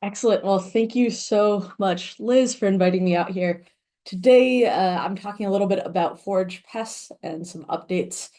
Excellent. Well, thank you so much, Liz, for inviting me out here. Today, I'm talking a little bit about forage pests and some updates.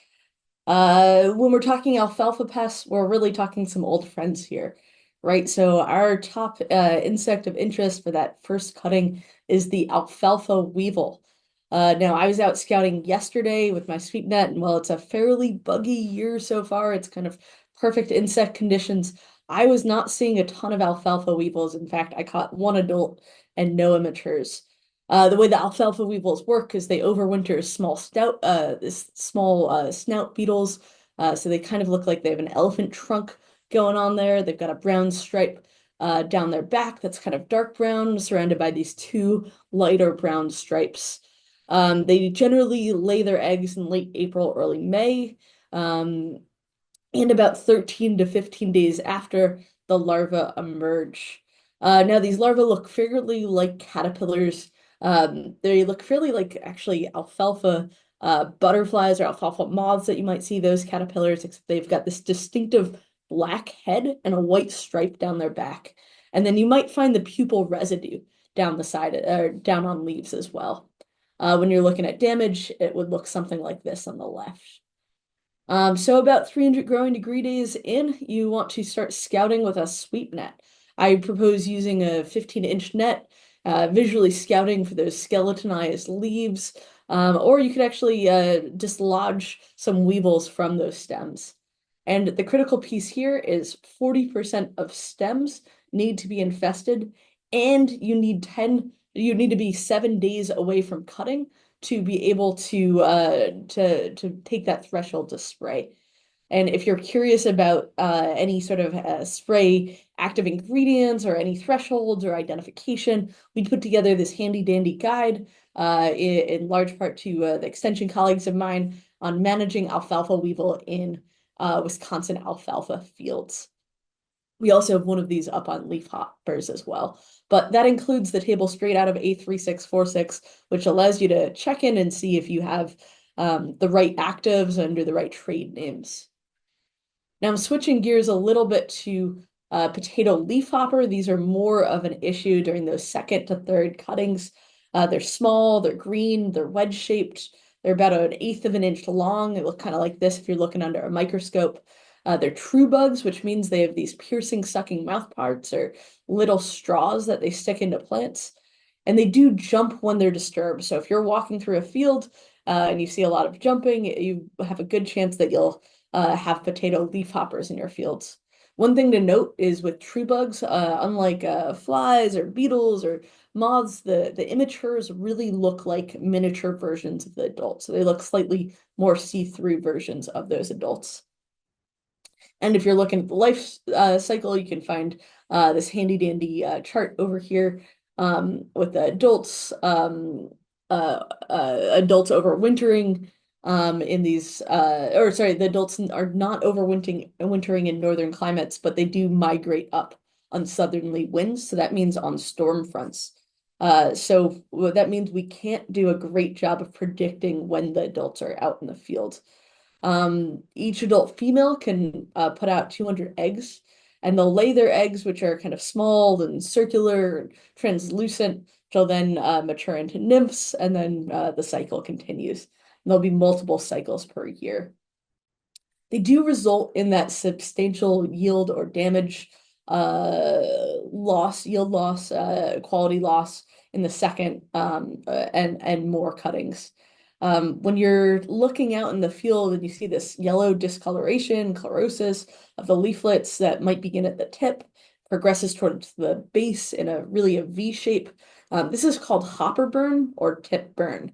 When we're talking alfalfa pests, we're really talking some old friends here, right? So our top insect of interest for that first cutting is the alfalfa weevil. Now, I was out scouting yesterday with my sweep net, and while it's a fairly buggy year so far, it's kind of perfect insect conditions. I was not seeing a ton of alfalfa weevils. In fact, I caught one adult and no immatures. The way the alfalfa weevils work is they overwinter as small snout beetles. So they kind of look like they have an elephant trunk going on there. They've got a brown stripe down their back that's kind of dark brown, surrounded by these two lighter brown stripes. They generally lay their eggs in late April, early May, um, and about 13 to 15 days after the larvae emerge. Now, these larvae look fairly like caterpillars. They look fairly like actually alfalfa butterflies or alfalfa moths that you might see those caterpillars, except they've got this distinctive black head and a white stripe down their back. And then you might find the pupal residue down the side or down on leaves as well. When you're looking at damage, it would look something like this on the left. So about 300 growing degree days in, you want to start scouting with a sweep net. I propose using a 15-inch net, visually scouting for those skeletonized leaves, or you could actually dislodge some weevils from those stems. And the critical piece here is 40% of stems need to be infested, and you need to be 7 days away from cutting to be able to take that threshold to spray. And if you're curious about any sort of spray active ingredients or any thresholds or identification, we put together this handy dandy guide in large part to the extension colleagues of mine on managing alfalfa weevil in Wisconsin alfalfa fields. We also have one of these up on leaf hoppers as well. But that includes the table straight out of A3646, which allows you to check in and see if you have the right actives under the right trade names. Now I'm switching gears a little bit to potato leafhopper. These are more of an issue during those second to third cuttings. They're small, they're green, they're wedge shaped. They're about an eighth of an inch long. They look kind of like this if you're looking under a microscope. They're true bugs, which means they have these piercing, sucking mouth parts or little straws that they stick into plants. And they do jump when they're disturbed. So if you're walking through a field and you see a lot of jumping, you have a good chance that you'll have potato leafhoppers in your fields. One thing to note is with true bugs, unlike flies or beetles or moths, the immatures really look like miniature versions of the adults. So they look slightly more see-through versions of those adults. And if you're looking at the life cycle, you can find this handy dandy chart over here with the adults overwintering in these or sorry, the adults are not overwintering in northern climates, but they do migrate up on southerly winds. So that means on storm fronts. So that means we can't do a great job of predicting when the adults are out in the field. Each adult female can put out 200 eggs, and they'll lay their eggs, which are kind of small and circular, and translucent, which will then mature into nymphs, and then the cycle continues. And there'll be multiple cycles per year. They do result in that substantial yield or damage yield loss, quality loss in the second and more cuttings. When you're looking out in the field and you see this yellow discoloration, chlorosis of the leaflets that might begin at the tip, progresses towards the base in a V shape. This is called hopper burn or tip burn.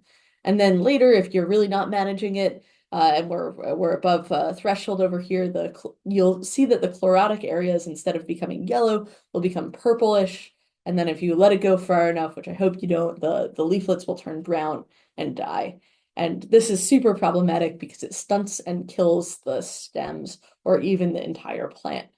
And then later, if you're really not managing it, and we're above threshold over here, you'll see that the chlorotic areas, instead of becoming yellow, will become purplish. And then if you let it go far enough, which I hope you don't, the leaflets will turn brown and die. And this is super problematic because it stunts and kills the stems or even the entire plant.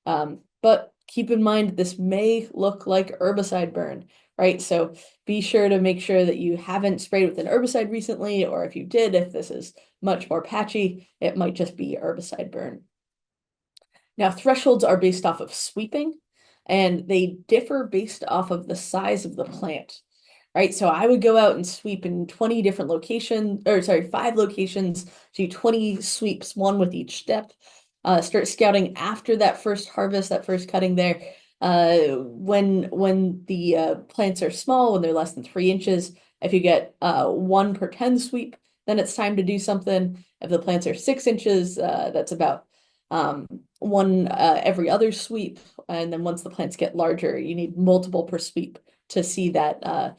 But keep in mind, this may look like herbicide burn, right? So be sure to make sure that you haven't sprayed with an herbicide recently, or if you did, if this is much more patchy, it might just be herbicide burn. Now, thresholds are based off of sweeping. and they differ based off of the size of the plant. Right, so I would go out and sweep in 20 different locations, or sorry, 5 locations, do 20 sweeps, one with each step. Start scouting after that first harvest, that first cutting there. When the plants are small, when they're less than 3 inches, if you get 1 per 10 sweep, then it's time to do something. If the plants are 6 inches, that's about one every other sweep. And then once the plants get larger, you need multiple per sweep to see that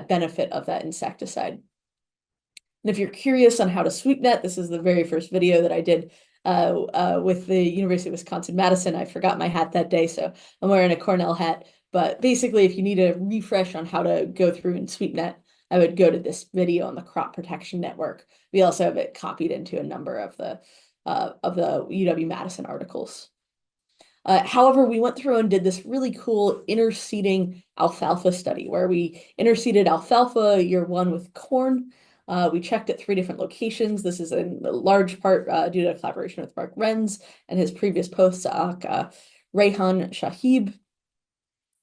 benefit of that insecticide. And if you're curious on how to sweep net, this is the very first video that I did with the University of Wisconsin-Madison. I forgot my hat that day, so I'm wearing a Cornell hat. But basically, if you need a refresh on how to go through and sweep net, I would go to this video on the Crop Protection Network. We also have it copied into a number of the UW-Madison articles. However, we went through and did this really cool interseeding alfalfa study where we interseeded alfalfa year one with corn. We checked at 3 different locations. This is in large part due to a collaboration with Mark Renz and his previous postdoc, Rehan Shahib.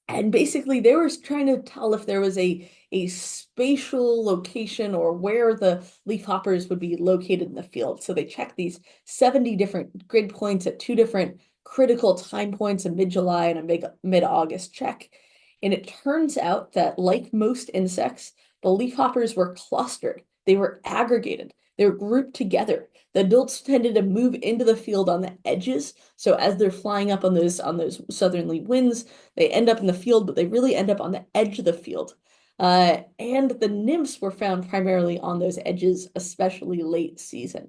And basically, they were trying to tell if there was a spatial location or where the leafhoppers would be located in the field. So they checked these 70 different grid points at 2 different critical time points, a mid-July and a mid-August check. And it turns out that, like most insects, the leafhoppers were clustered. They were aggregated. They were grouped together. The adults tended to move into the field on the edges. So as they're flying up on those southerly winds, they end up in the field, but they really end up on the edge of the field. And the nymphs were found primarily on those edges, especially late season.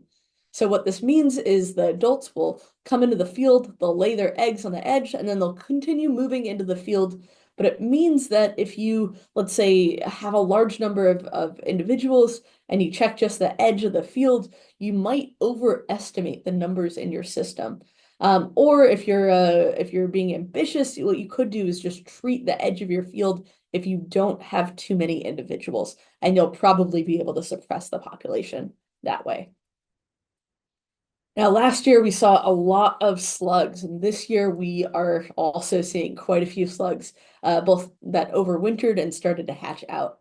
So what this means is the adults will come into the field, they'll lay their eggs on the edge, and then they'll continue moving into the field. But it means that if you, let's say, have a large number of individuals and you check just the edge of the field, you might overestimate the numbers in your system. Or if you're being ambitious, what you could do is just treat the edge of your field if you don't have too many individuals, and you'll probably be able to suppress the population that way. Now, last year we saw a lot of slugs, and this year we are also seeing quite a few slugs, both that overwintered and started to hatch out.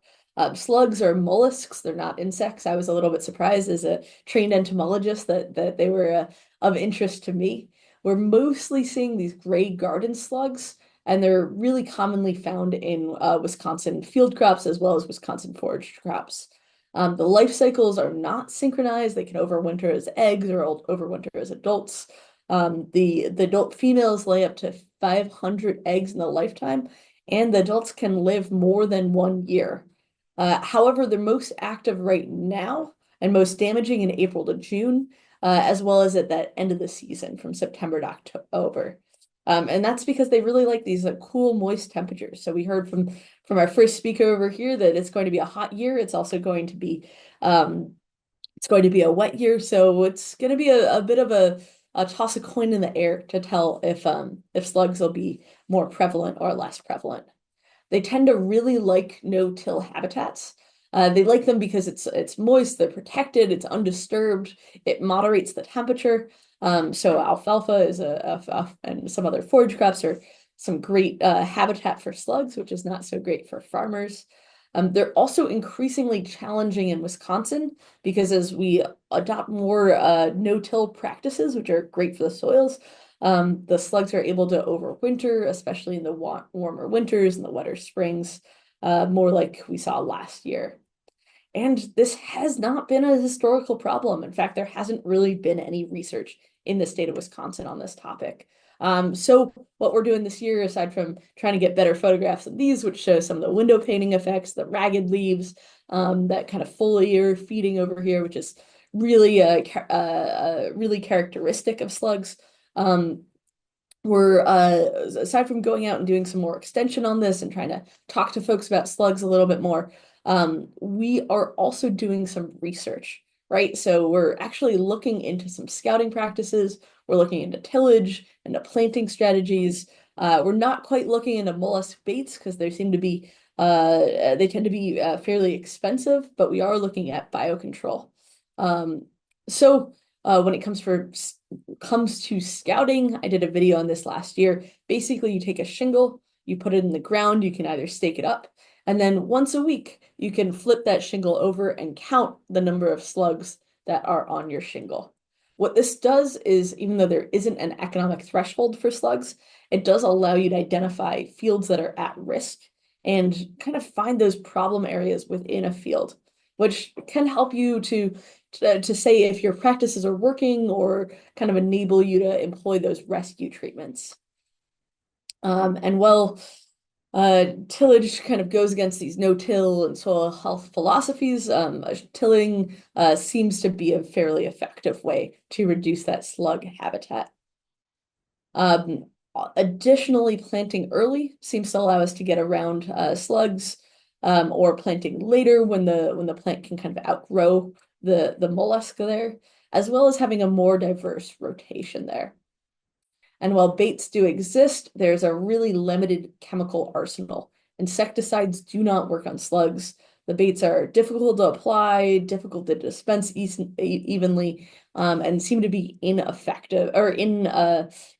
Slugs are mollusks, they're not insects. I was a little bit surprised as a trained entomologist that they were of interest to me. We're mostly seeing these gray garden slugs, and they're really commonly found in Wisconsin field crops as well as Wisconsin forage crops. The life cycles are not synchronized. They can overwinter as eggs or overwinter as adults. The adult females lay up to 500 eggs in a lifetime, and the adults can live more than 1 year. However, they're most active right now and most damaging in April to June, as well as at that end of the season from September to October. And that's because they really like these cool, moist temperatures. So we heard from our first speaker over here that it's going to be a hot year. It's also going to be a wet year. So it's going to be a bit of a toss a coin in the air to tell if slugs will be more prevalent or less prevalent. They tend to really like no-till habitats. They like them because it's moist, they're protected, it's undisturbed, it moderates the temperature. So alfalfa is and some other forage crops are some great habitat for slugs, which is not so great for farmers. They're also increasingly challenging in Wisconsin because as we adopt more no-till practices, which are great for the soils, the slugs are able to overwinter, especially in the warmer winters and the wetter springs, more like we saw last year. And this has not been a historical problem. In fact, there hasn't really been any research in the state of Wisconsin on this topic. So what we're doing this year, aside from trying to get better photographs of these, which show some of the window painting effects, the ragged leaves, that kind of foliar feeding over here, which is really really characteristic of slugs. We're aside from going out and doing some more extension on this and trying to talk to folks about slugs a little bit more, we are also doing some research, right? So we're actually looking into some scouting practices. We're looking into tillage, into planting strategies. We're not quite looking into mollusk baits because they tend to be fairly expensive, but we are looking at biocontrol. So When it comes to scouting, I did a video on this last year. Basically, you take a shingle, you put it in the ground, you can either stake it up, and then once a week, you can flip that shingle over and count the number of slugs that are on your shingle. What this does is, even though there isn't an economic threshold for slugs, it does allow you to identify fields that are at risk and kind of find those problem areas within a field, which can help you to say if your practices are working or kind of enable you to employ those rescue treatments. And while tillage kind of goes against these no-till and soil health philosophies, tilling seems to be a fairly effective way to reduce that slug habitat. Additionally, planting early seems to allow us to get around slugs, or planting later when the plant can kind of outgrow the mollusk there, as well as having a more diverse rotation there. And while baits do exist, there's a really limited chemical arsenal. Insecticides do not work on slugs. The baits are difficult to apply, difficult to dispense evenly, and seem to be ineffective or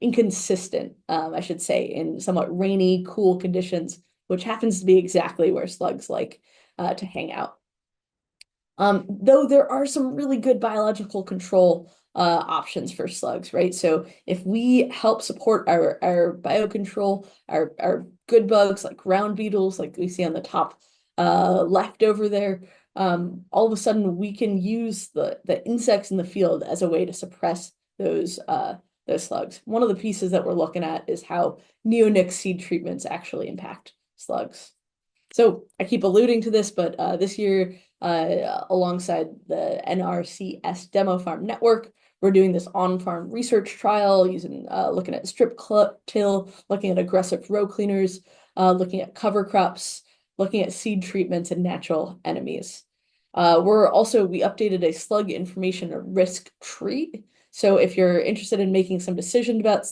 inconsistent, I should say, in somewhat rainy, cool conditions, which happens to be exactly where slugs like to hang out. Though there are some really good biological control options for slugs, right? So if we help support our biocontrol, our good bugs like ground beetles, like we see on the top left over there, all of a sudden we can use the insects in the field as a way to suppress those slugs. One of the pieces that we're looking at is how neonic seed treatments actually impact slugs. So I keep alluding to this, but this year, alongside the NRCS Demo Farm Network, we're doing this on-farm research trial using looking at strip till, looking at aggressive row cleaners, looking at cover crops, looking at seed treatments and natural enemies. We updated a slug information risk tree. So if you're interested in making some decisions about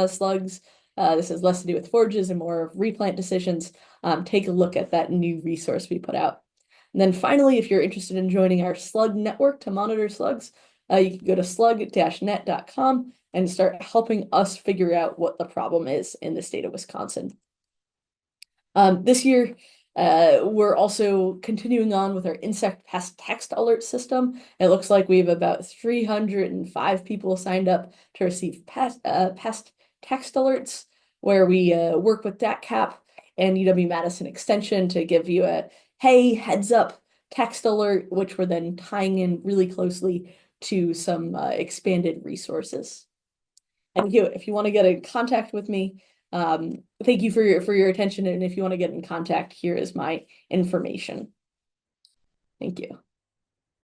slugs, this has less to do with forages and more of replant decisions. Take a look at that new resource we put out. And then finally, if you're interested in joining our slug network to monitor slugs, you can go to slug-net.com and start helping us figure out what the problem is in the state of Wisconsin. This year, we're also continuing on with our insect pest text alert system. It looks like we have about 305 people signed up to receive pest text alerts, where we work with DATCAP and UW-Madison Extension to give you a, hey, heads up text alert, which we're then tying in really closely to some expanded resources. And if you want to get in contact with me, thank you for your attention. And if you want to get in contact, here is my information. Thank you.